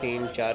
3-4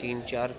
3-4